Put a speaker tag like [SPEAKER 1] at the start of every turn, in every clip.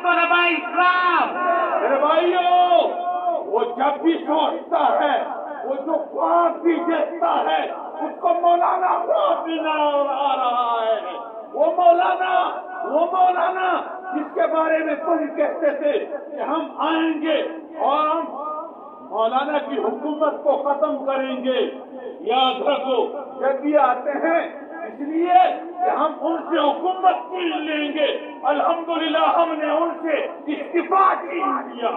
[SPEAKER 1] طلباء اسلام.
[SPEAKER 2] میرے بھائیوں، وہ جب بھی سوچتا ہے، وہ جو خواب بھی دیکھتا ہے، اس کو مولانا خواب بھی نظر آ رہا ہے. وہ مولانا جس کے بارے میں تم کہتے تھے کہ ہم آئیں گے اور ہم مولانا کی حکومت کو ختم کریں گے، یاد رکھو جب یہ آتے ہیں اس لیے کہ ہم ان سے حکومت چھین لیں گے. الحمدللہ ہم نے ان سے استعفا چھین لیا،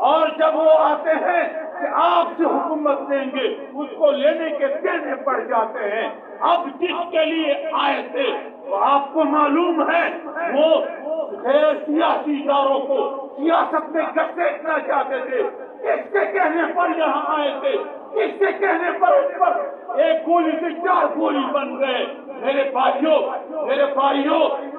[SPEAKER 2] اور جب وہ آتے ہیں کہ آپ سے حکومت لیں گے، اس کو لینے کے دینے پڑ جاتے ہیں. اب جس کے لیے آئے تھے وہ آپ کو معلوم ہے، وہ غیر سیاسی اداروں کو سیاست میں گھسیٹنا چاہتے تھے. کس کے کہنے پر یہاں آئے تھے؟ کس کے کہنے پر اس پر ایک گولی سے 4 گولی بن گئے؟ میرے بھائیوں،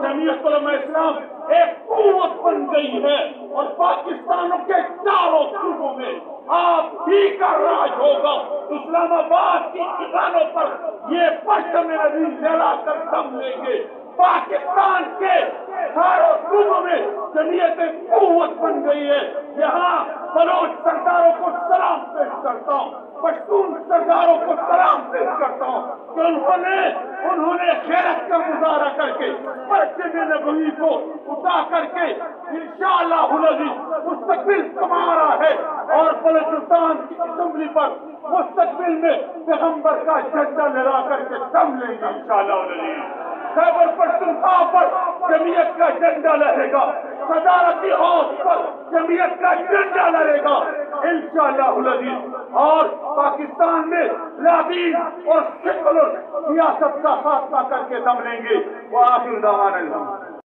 [SPEAKER 2] جمعیت علماء اسلام ایک قوت بن گئی ہے، اور پاکستانوں کے چاروں صوبوں میں آپ ہی کا راج ہوگا. اسلام آباد کی کسانوں پر یہ پرچم نبی لہرا کر دم لیں گے. پاکستان کے چاروں صوبوں میں جمعیت قوت بن گئی ہے. یہاں بلوچ سرداروں کو سلام پیش کرتا ہوں، پشتون سرداروں کو سلام پیش کرتا ہوں کہ انہوں نے غیرت کا مظاہرہ کر کے پرچم نبوی کو اٹھا کر کے انشاءاللہ العزیز مستقبل کما رہا ہے، اور بلوچستان کی اسمبلی پر مستقبل میں پیغمبر کا جھنڈا لہرا کر کے دم لیں گے انشاءاللہ العزیز. خیبر پختونخوا پر جمعیت کا جھنڈا لہرے گا، صدارتی حوض پر جمعیت کا جھنڈا لہرے گا انشاءاللہ العزیز. اور پاکستان میں لابین اور سیکولر سیاست کا خاتمہ کر کے دم لیں گے. وآخر دعوانا الحمد.